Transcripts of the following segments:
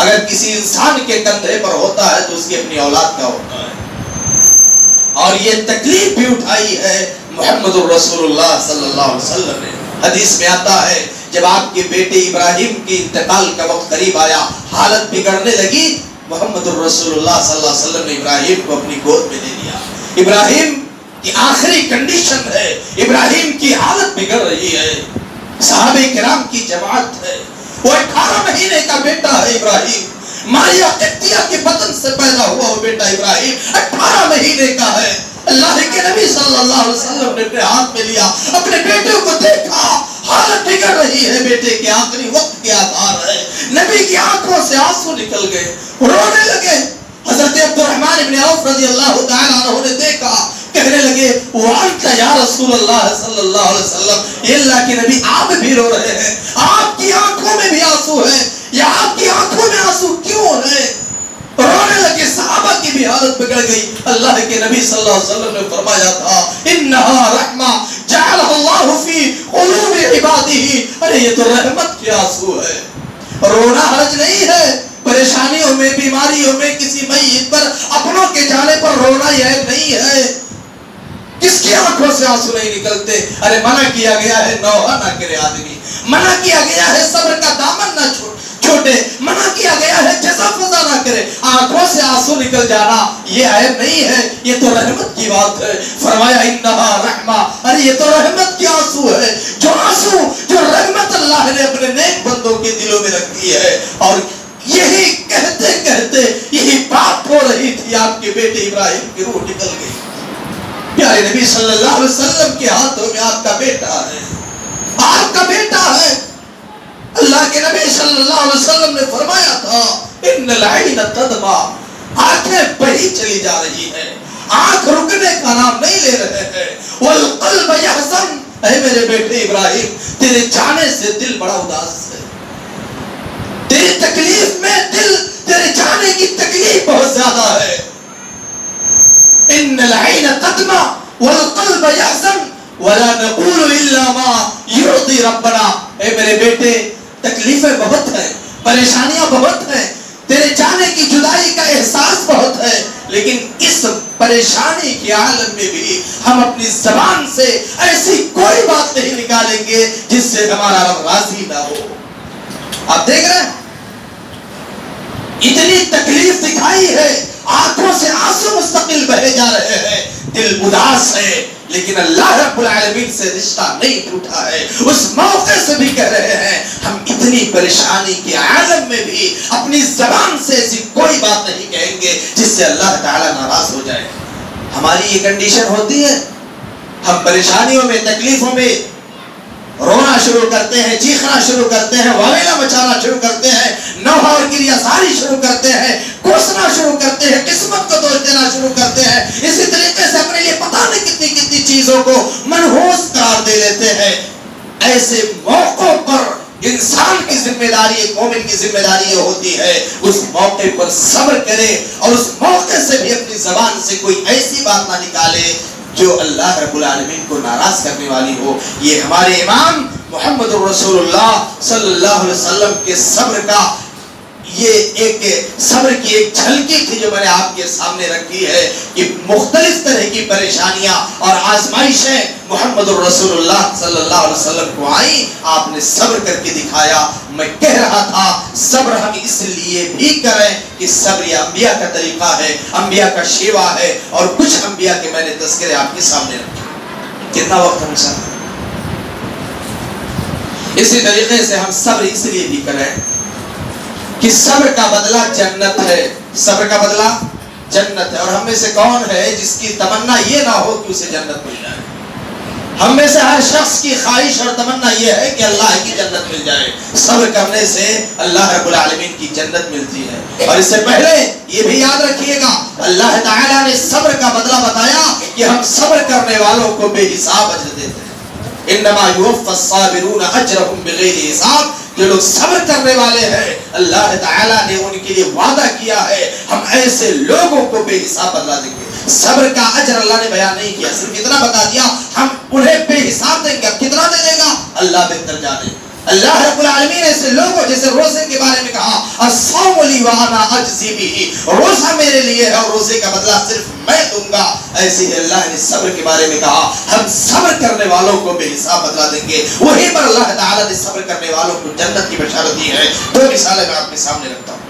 اگر کسی انسان کے کندھے پر ہوتا ہے تو اس کی اپنی اولاد کا ہوتا ہے. اور یہ تکلیف بھی اٹھائی ہے محمد الرسول اللہ صلی اللہ علیہ وسلم نے. حدیث میں آتا ہے جب آپ کے بیٹے ابراہیم کی انتقال کا وقت قریب آیا، حالت بگڑنے لگی، محمد الرسول اللہ صلی اللہ علیہ وسلم نے ابراہیم کو اپنی گود میں لے لیا. ابراہیم کی آخری کنڈیشن ہے، ابراہیم کی حالت بگڑ رہی ہے، صحابہ کرام کی جماعت ہے، وہ 18 مہینے کا بیٹا ہے ابراہیم، ماریا قبطیہ کے بطن سے پیدا ہوا وہ بیٹا ابراہیم 18 مہینے کا ہے. اللہ کے نبی صلی اللہ علیہ وسلم نے اپنے ہاتھ میں لیا، اپنے بیٹے کو دیکھا، حالت بگڑ رہی ہے، بیٹے کے آخری وقت کے آثار ہے. نبی کی آنکھوں سے آنسو نکل گئے، رونے لگے. حضرت عبد الرحمن بن عوف رضی اللہ تعالیٰ عنہ نے دیکھا، کہنے لگے وانت یا رسول اللہ صلی اللہ علیہ وسلم، یہ اللہ کے نبی آپ بھی رو رہے ہیں، آپ کی آنکھوں میں بھی آنسو ہے، یا آپ کی آنکھوں میں آنسو کیوں ہے؟ رونے لگے. صحابہ کی بھی حالت بگڑ گئی. اللہ کے نبی صلی اللہ علیہ وسلم نے فرمایا تھا انہا رحمہ جعلہ اللہ فی قلوب عبادہ، ارے یہ تو رحمت کے آنسو ہے. رونا حرج نہیں ہے، پریشانیوں میں، بیماریوں میں، کسی میت پر، اپنوں کے جانے پر رونا یہ نہیں ہے. کس کی آنکھوں سے آنسو نہیں نکلتے؟ ارے منع کیا گیا ہے نوحہ نہ کرے آدمی، منع کیا گیا ہے صبر کا دامن نہ چھوٹے، منع کیا گیا ہے جزا فضا نہ کرے. آنکھوں سے آنسو نکل جانا یہ عیب نہیں ہے، یہ تو رحمت کی بات ہے. فرمایا انہا رحمہ، ارے یہ تو رحمت کی آنسو ہے، جو آنسو جو رحمت اللہ نے اپنے نیک بندوں کے دلوں میں رکھی ہے. اور یہی کہتے کہتے یہی بات ہو رہی تھی، آپ کے بیٹے ابراہیم کی روح نکل گئی. پیارے نبی صلی اللہ علیہ وسلم کے ہاتھوں میں آپ کا بیٹا ہے، آپ کا بیٹا ہے. اللہ کے نبی صلی اللہ علیہ وسلم نے فرمایا تھا ان العین تدمع، آنکھیں بہی چلی جا رہی ہے، آنکھ رکنے کا نام نہیں لے رہے ہیں. والقلب یحزن، اے میرے بیٹے ابراہیم تیرے جانے سے دل بڑا اداس ہے، تیری تکلیف میں دل، تیرے جانے کی تکلیف بہت زیادہ ہے. ان العین تدمع والقلب یحزن ولا نقول الا ما یرضی ربنا. اے میرے بیٹے تکلیفیں بہت ہیں، پریشانیاں بہت ہیں، تیرے جانے کی جدائی کا احساس بہت ہے، لیکن اس پریشانی کے عالم میں بھی ہم اپنی زبان سے ایسی کوئی بات نہیں نکالیں گے جس سے ہمارا رب راضی نہ ہو. آپ دیکھ رہے ہیں اتنی تکلیف دکھائی ہے، آنکھوں سے آنسو مستقل بہے جا رہے ہیں، دل اداس ہے، لیکن اللہ رب العالمین سے رشتہ نہیں ٹوٹا ہے. اس موقع سے بھی کہہ رہے ہیں ہم اتنی پریشانی کے عالم میں بھی اپنی زبان سے ایسی کوئی بات نہیں کہیں گے جس سے اللہ تعالیٰ ناراض ہو جائے. ہماری یہ کنڈیشن ہوتی ہے، ہم پریشانیوں میں، تکلیفوں میں رونا شروع کرتے ہیں، چیخنا شروع کرتے ہیں، واویلا مچانا شروع کرتے ہیں، نوحہ اور گریہ ساری شروع کرتے ہیں، کوسنا شروع کرتے ہیں، قسمت کو دوش دینا شروع کرتے ہیں. اسی طریقے سے اپنے لیے پتہ نہیں کتنی کتنی چیزوں کو منحوس قرار دے لیتے ہیں. ایسے موقعوں پر انسان کی ذمہ داری، مومن کی ذمہ داری یہ ہوتی ہے اس موقع پر صبر کرے اور اس موقع سے بھی اپنی زبان سے کوئی ایسی بات نہ نکالے جو اللہ رب العالمین کو ناراض کرنے والی ہو. یہ ہمارے امام محمد الرسول اللہ صلی اللہ علیہ وسلم کے صبر کا، یہ ایک صبر کی ایک جھلکی تھی جو میں نے آپ کے سامنے رکھی ہے کہ مختلف طرح کی پریشانیاں اور آزمائشیں محمد الرسول اللہ صلی اللہ علیہ وسلم کو آئیں، آپ نے صبر کر کے دکھایا. میں کہہ رہا تھا صبر ہم اس لیے بھی کریں کہ صبر یہ انبیاء کا طریقہ ہے، انبیاء کا شیوا ہے، اور کچھ انبیاء کے میں نے تذکرے آپ کے سامنے رکھے. کتنا وقت ہم صبر، اسی طریقے سے ہم صبر اس لیے بھی کریں کہ صبر کا بدلہ جنت ہے. صبر کا بدلہ جنت ہے. اور ہم میں سے کون ہے جس کی تمنا یہ نہ ہو کہ اسے جنت مل جائے؟ ہم میں سے ہر شخص کی خواہش اور تمنا یہ ہے کہ اللہ کی جنت مل جائے. صبر کرنے سے اللہ رب العالمین کی جنت ملتی ہے. اور اس سے پہلے یہ بھی یاد رکھیے گا اللہ تعالیٰ نے صبر کا بدلہ بتایا کہ ہم صبر کرنے والوں کو بے حساب اجر دیتے ہیں. انما یوفی الصابرون اجرهم بغیر حساب. جو لوگ صبر کرنے والے ہیں اللہ تعالیٰ نے ان کے لیے وعدہ کیا ہے ہم ایسے لوگوں کو بے حساب بدلہ دیں گے. صبر کا اجر اللہ نے بیان نہیں کیا، صرف اتنا بتا دیا ہم انہیں بے حساب دیں گے. اب کتنا دے گا اللہ بہتر جانے. اللہ رب العالمین ایسے لوگوں جیسے روزے کے بارے میں کہا الصوم لی وانا اجزی بہ، روزہ میرے لیے ہے اور روزے کا بدلہ صرف میں دوں گا، ایسے ہی اللہ نے صبر کے بارے میں کہا ہم صبر کرنے والوں کو بے حساب بدلہ دیں گے، وہی پر اللہ تعالیٰ نے صبر کرنے والوں کو جنت کی بشارت دی ہے۔ دو مثالیں میں آپ کے سامنے رکھتا ہوں۔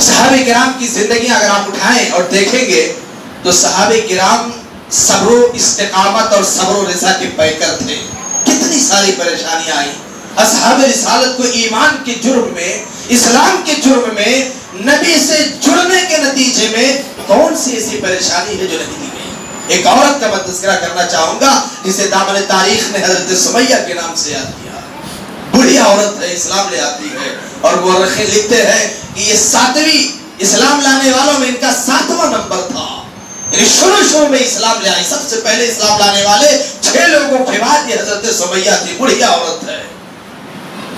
صحابہ کرام کی زندگیاں اگر آپ اٹھائیں اور دیکھیں گے تو صحابہ کرام صبر و استقامت اور صبر و رضا کے پیکر تھے۔ کتنی ساری پریشانیاں آئیں، اصحاب رسالت کو ایمان کے جرم میں، اسلام کے جرم میں، نبی سے جڑنے کے نتیجے میں کون سی ایسی پریشانی ہے جو نہیں دی گئی؟ ایک عورت کا میں تذکرہ کرنا چاہوں گا جسے دامن تاریخ نے حضرت سمیہ کے نام سے یاد کیا۔ بڑی عورت ہے، اسلام لے آتی ہے، اور مورخین لکھتے ہیں کہ یہ 7ویں اسلام لانے والوں میں ان کا 7واں نمبر تھا، یعنی شروع میں اسلام لے آئی۔ سب سے پہلے اسلام لانے والے 6 لوگوں کے بعد یہ حضرت سمیہ تھی، بڑی عورت ہے۔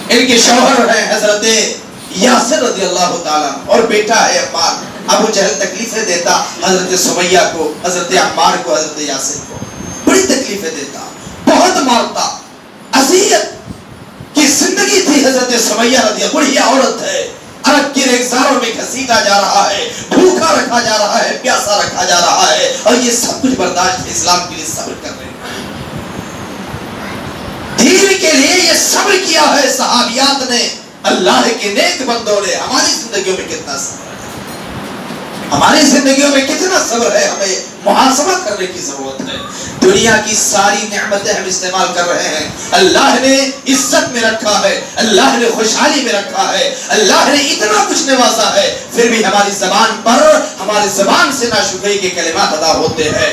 ان کے شوہر ہیں حضرت یاسر رضی اللہ تعالیٰ اور بیٹا ہے عمار۔ ابو جہل تکلیفیں دیتا حضرت سمیہ کو، حضرت عمار کو، حضرت یاسر کو، بڑی تکلیفیں دیتا، بہت مارتا، اذیت کی زندگی تھی حضرت سمیہ رضی اللہ، بڑی عورت ہے، عرب کے ریگزاروں میں گھسیٹا جا رہا ہے، بھوکا رکھا جا رہا ہے، پیاسا رکھا جا رہا ہے، اور یہ سب کچھ برداشت اسلام کے لیے صبر کر رہے ہیں۔ دین کے لیے یہ صبر کیا ہے صحابیات نے، اللہ کے نیک بندوں نے۔ ہماری زندگیوں میں کتنا صبر ہے، ہماری زندگیوں میں کتنا صبر ہے، ہمیں محاسبہ کرنے کی ضرورت ہے۔ دنیا کی ساری نعمتیں ہم استعمال کر رہے ہیں، اللہ نے عزت میں رکھا ہے، اللہ نے خوشحالی میں رکھا ہے، اللہ نے اتنا کچھ نوازا ہے، پھر بھی ہماری زبان پر، ہماری زبان سے ناشکری کے کلمات ادا ہوتے ہیں۔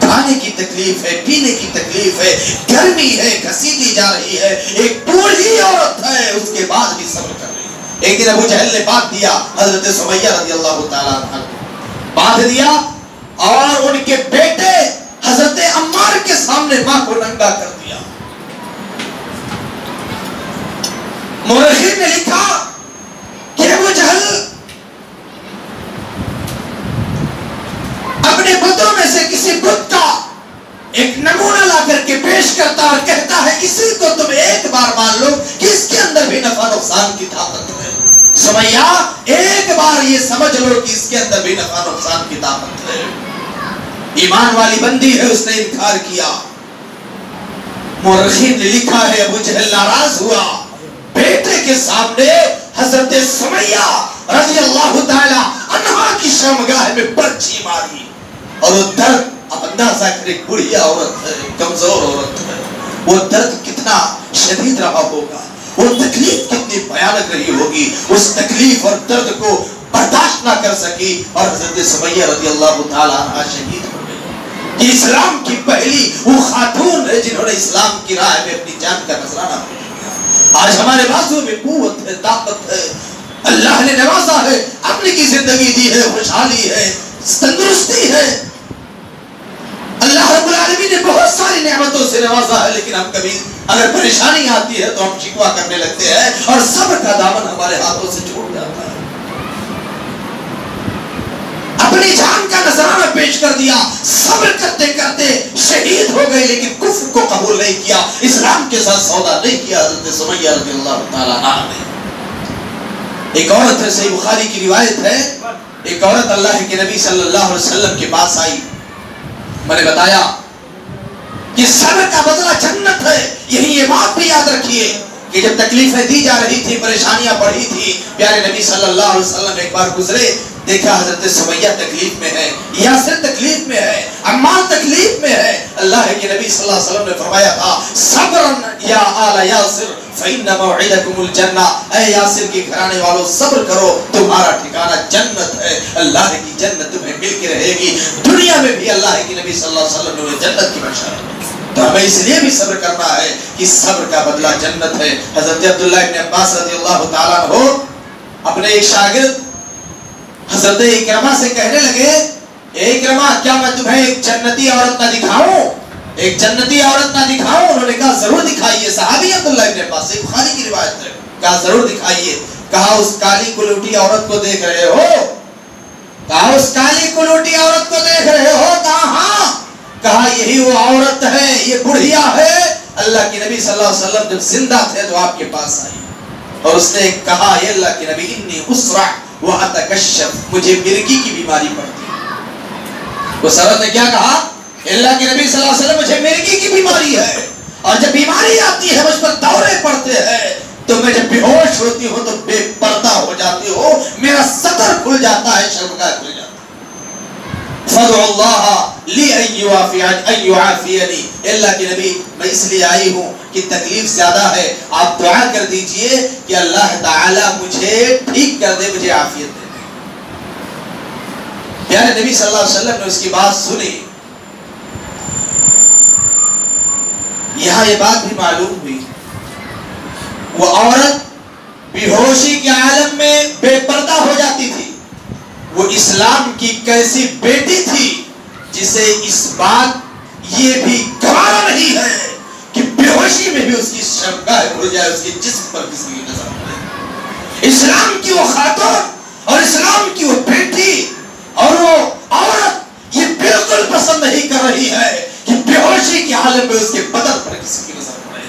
کھانے کی تکلیف ہے، پینے کی تکلیف ہے، گرمی ہے، گھسیٹی جا رہی ہے، ایک بوڑھی عورت ہے، اس کے بعد بھی صبر کر رہی ہے۔ ایک دن ابو جہل نے باندھ دیا حضرت سمیہ رضی اللہ تعالیٰ عنہ کو، باندھ دیا اور ان کے بیٹے حضرت عمار کے سامنے ماں کو ننگا کر دیا۔ مورخین نے لکھا کہ ابو جہل اپنے بتوں میں سے کسی بت کا ایک نمونہ لا کر کے پیش کرتا اور کہتا ہے اسی کو تم ایک بار مان لو کہ اس کے اندر بھی نفع نقصان کی طاقت ہے۔ سمیہ ایک بار یہ سمجھ لو کہ اس کے اندر بھی نفع نقصان کی طاقت ہے۔ ایمان والی بندی ہے، اس نے انکار کیا۔ مورخین نے لکھا ہے ابو جہل ناراض ہوا، بیٹے کے سامنے حضرت سمیہ رضی اللہ تعالی عنہا کی شرمگاہ میں برچھی ماری، اور وہ درد اب اندازہ کرے، بڑھی عورت ہے، کمزور عورت ہے، وہ درد کتنا شدید رہا ہوگا، وہ تکلیف کتنی بھیانک رہی ہوگی، اس تکلیف اور درد کو برداشت نہ کر سکی اور حضرت سمیہ رضی اللہ تعالیٰ عنہ شہید ہو گئی۔ یہ اسلام کی پہلی وہ خاتون ہے جنہوں نے اسلام کی راہ میں اپنی جان کا نذرانہ پیش کیا۔ آج ہمارے بازو میں قوت ہے، طاقت ہے، اللہ نے نوازا ہے، اپنی کی زندگی دی ہے، خوشحالی ہے، تندرستی ہے، اللہ رب العالمین نے بہت ساری نعمتوں سے نوازا ہے، لیکن ہم کبھی اگر پریشانی آتی ہے تو ہم شکوہ کرنے لگتے ہیں اور صبر کا دامن ہمارے ہاتھوں سے چھوٹ جاتا ہے۔ اپنی جان کا نذرانہ پیش کر دیا، صبر کرتے کرتے شہید ہو گئے، لیکن کفر کو قبول نہیں کیا، اسلام کے ساتھ سودا نہیں کیا حضرت سمیہ رضی اللہ تعالیٰ عنہ نے۔ ایک عورت ہے، صحیح بخاری کی روایت ہے، ایک عورت اللہ کے نبی صلی اللہ علیہ وسلم کے پاس آئی، میں نے بتایا کہ صبر کا بدلہ جنت ہے۔ یہی یہ بات بھی یاد رکھیے کہ جب تکلیفیں دی جا رہی تھی، پریشانیاں بڑھی تھی، پیارے نبی صلی اللہ علیہ وسلم ایک بار گزرے، دیکھا حضرت سمیہ تکلیف میں ہے، یاسر تکلیف میں ہے، عمار تکلیف میں ہے۔ اللہ کے نبی صلی اللہ علیہ وسلم نے فرمایا تھا صبرن یا آل یاسر فإن موعدکم الجنہ، اے یاسر کے گھرانے والوں صبر کرو، تمہارا ٹھکانہ جنت ہے، اللہ کی جنت تمہیں مل کے رہے گی۔ دنیا میں بھی اللہ کے نبی صلی اللہ علیہ وسلم نے جنت کی بشارت دی، تو ہمیں اس لیے بھی صبر کرنا ہے کہ صبر کا بدلہ جنت ہے۔ حضرت عبداللہ ابن عباس رضی اللہ تعالیٰ عنہ اپنے ایک شاگرد حضرت اکرمہ سے کہنے لگے، اے اکرمہ کیا میں تمہیں ایک جنتی عورت نہ دکھاؤں، ایک جنتی عورت نہ دکھاؤں؟ انہوں نے کہا ضرور دکھائیے، صحابی عبداللہ ابن عباس سے، بخاری کی روایت ہے، کہا ضرور دکھائیے۔ کہا اس کالی کلوٹی عورت کو دیکھ رہے ہو؟ کہا اس کالی کلوٹی عورت کو دیکھ رہے ہو؟ کہا ہاں۔ کہا یہی وہ عورت ہے، یہ بڑھیا ہے اللہ کے نبی صلی اللہ علیہ وسلم جب زندہ تھے تو آپ کے پاس آئی اور اس نے کہا اے اللہ کے نبی انی اسرع واتکشف، مجھے مرگی کی بیماری پڑتی ہے۔ اس عورت نے کیا کہا؟ اللہ کے نبی صلی اللہ علیہ وسلم مجھے مرگی کی بیماری ہے، اور جب بیماری آتی ہے مجھ پر دورے پڑتے ہیں تو میں جب بے ہوش ہوتی ہوں تو بے پردہ ہو جاتی ہوں، میرا سطر کھل جاتا ہے، شرمگاہ کھل جاتا ہے۔ فَدْعُ اللَّهَ لِي أَن يُعَافِيَنِي، اللہ کے نبی میں اس لیے آئی ہوں کہ تکلیف زیادہ ہے، آپ دعا کر دیجئے کہ اللہ تعالی مجھے ٹھیک کر دے، مجھے عافیت دے۔ پیارے نبی صلی اللہ علیہ وسلم نے اس کی بات سنی۔ یہاں یہ بات بھی معلوم ہوئی، وہ عورت بے ہوشی کے عالم میں بے پردہ ہو جاتی تھی، وہ اسلام کی کیسی بیٹی تھی جسے اس بات یہ بھی گوارا نہیں ہے کہ بے ہوشی میں بھی اس کی شرمگاہ کھل جائے، اس کے جسم پر کسی کی نظر پڑے۔ اسلام کی وہ خاتون اور اسلام کی وہ بیٹی اور وہ عورت یہ بالکل پسند نہیں کر رہی ہے کہ بے ہوشی کے عالم میں اس کے بدن پر کسی کی نظر پڑے۔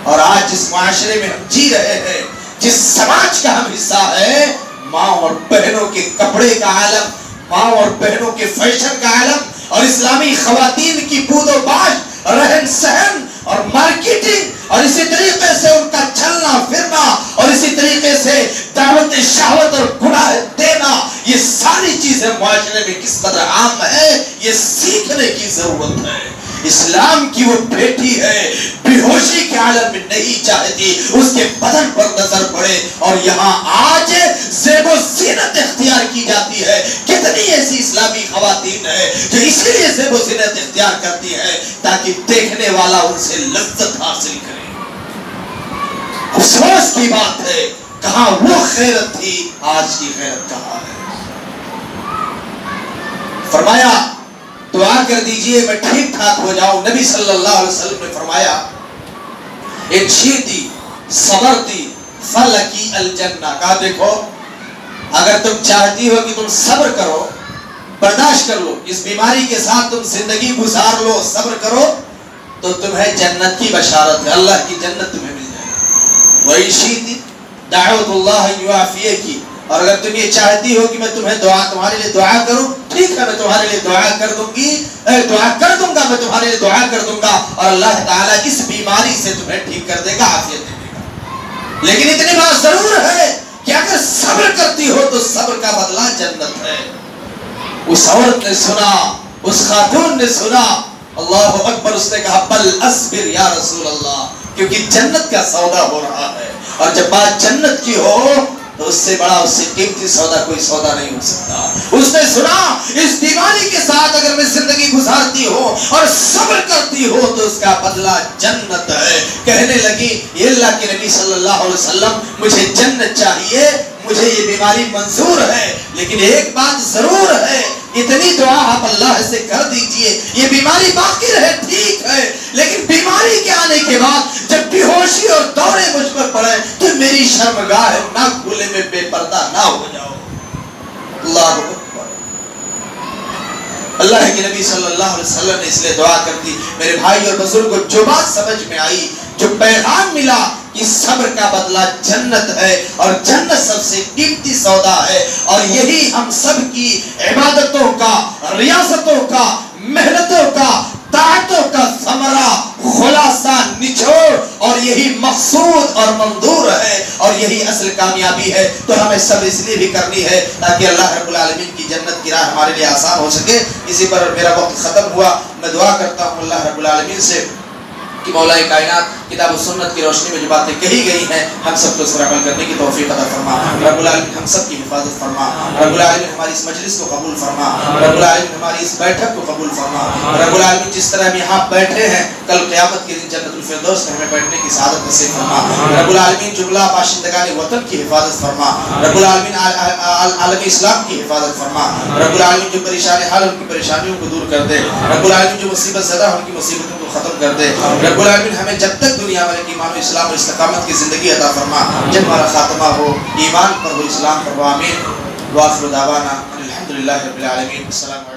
اور آج جس معاشرے میں ہم جی رہے ہیں، جس سماج کا ہم حصہ ہے، ماں اور بہنوں کے کپڑے کا عالم، ماں اور بہنوں کے فیشن کا عالم، اور اسلامی خواتین کی بود و باش، رہن سہن اور مارکیٹنگ، اور اسی طریقے سے ان کا چلنا پھرنا، اور اسی طریقے سے دعوت شہوت اور گناہ دینا، یہ ساری چیزیں معاشرے میں کس قدر عام ہے، یہ سیکھنے کی ضرورت ہے۔ اسلام کی وہ بیٹی ہے، بے ہوشی کے عالم میں نہیں چاہتی اس کے بدن پر نظر پڑے، اور یہاں آج زیب و زینت اختیار کی جاتی ہے۔ کتنی ایسی اسلامی خواتین ہیں جو اسی لیے زیب و زینت اختیار کرتی ہیں تاکہ دیکھنے والا ان سے لذت حاصل کرے۔ افسوس کی بات ہے، کہاں وہ خیرت تھی، آج کی خیرت کہاں ہے۔ فرمایا دعا کر دیجئے میں ٹھیک ٹھاک ہو جاؤں۔ نبی صلی اللہ علیہ وسلم نے فرمایا ایک شیر دی، صبر دی فلکی الجنہ، کہا دیکھو اگر تم چاہتی ہو کہ تم صبر کرو، برداشت کر لو، اس بیماری کے ساتھ تم زندگی گزار لو، صبر کرو، تو تمہیں جنت کی بشارت ہے، اللہ کی جنت تمہیں مل جائے گی۔ وہی شیر دی دعوت اللہ یعافیہ کی، اور اگر تم یہ چاہتی ہو کہ میں تمہارے لیے دعا کروں، ٹھیک ہے میں تمہارے لیے دعا کر دوں گا، میں تمہارے لیے دعا کر دوں گا، اور اللہ تعالیٰ اس بیماری سے تمہیں ٹھیک کر دے گا، عافیت دے گا۔ لیکن اتنی بات ضرور ہے کہ اگر صبر کرتی ہو تو صبر کا بدلہ جنت ہے۔ اس عورت نے سنا، اس خاتون نے سنا، اللہ اکبر، اس نے کہا بل اصبر یا رسول اللہ، کیونکہ جنت کا سودا ہو رہا ہے، اور جب بات جنت کی ہو تو اس سے بڑا، اس سے قیمتی سودا کوئی سودا نہیں ہو سکتا۔ اس نے سنا اس بیماری کے ساتھ اگر میں زندگی گزارتی ہوں اور صبر کرتی ہوں تو اس کا بدلہ جنت ہے۔ کہنے لگی یہ اللہ کے نبی صلی اللہ علیہ وسلم مجھے جنت چاہیے، مجھے یہ بیماری منظور ہے، لیکن ایک بات ضرور ہے، اتنی دعا آپ اللہ سے کر دیجئے، یہ بیماری باقی رہے ٹھیک ہے، لیکن بیماری کے آنے کے بعد جب بے ہوشی اور دورے مجھ پر پڑے تو میری شرمگاہ نہ کھلے، میں بے پردہ نہ ہو جاؤ۔ اللہ اکبر۔ اللہ کے نبی صلی اللہ علیہ وسلم نے اس لیے دعا کر دی۔ میرے بھائی اور بزرگوں، جو بات سمجھ میں آئی، جو پیغام ملا کہ صبر کا بدلہ جنت ہے، اور جنت سب سے قیمتی سودا ہے، اور یہی ہم سب کی عبادتوں کا، ریاضتوں کا، محنتوں کا، طاعتوں کا ثمرہ، خلاصہ، نچوڑ، اور یہی مقصود اور منظور ہے، اور یہی اصل کامیابی ہے۔ تو ہمیں سب اس لیے بھی کرنی ہے تاکہ اللہ رب العالمین کی جنت کی راہ ہمارے لیے آسان ہو سکے۔ اسی پر میرا وقت ختم ہوا، میں دعا کرتا ہوں اللہ رب العالمین سے کہ مولا کائنات کتاب و سنت کی روشنی میں جو باتیں کہی گئی ہیں ہم سب کو اس پر عمل کرنے کی توفیق عطا فرما۔ رب العالمین ہم سب کی حفاظت فرما، رب العالمین ہماری اس مجلس کو قبول فرما، رب العالمین ہماری اس بیٹھک کو قبول فرما، رب العالمین جس طرح ہم یہاں بیٹھے ہیں کل قیامت کے دن جنت الفردوس میں ہمیں بیٹھنے کی سعادت نصیب فرما۔ رب العالمین جملہ باشندگان وطن کی حفاظت فرما، رب العالمین عالم اسلام کی حفاظت فرما، رب العالمین جو پریشان حال ان کی پریشانیوں کو دور کر دے، رب العالمین جو مصیبت زدہ ان کی مصیبتوں کو ختم کر دے، رب العالمین ہمیں جب تک دنیا میں ایمان و اسلام و استقامت کی زندگی عطا فرما، جب ہمارا خاتمہ ہو ایمان پر ہو، اسلام پر ہو، آمین۔ وآخر دعوانا الحمدللہ رب العالمین۔ السلام علیکم۔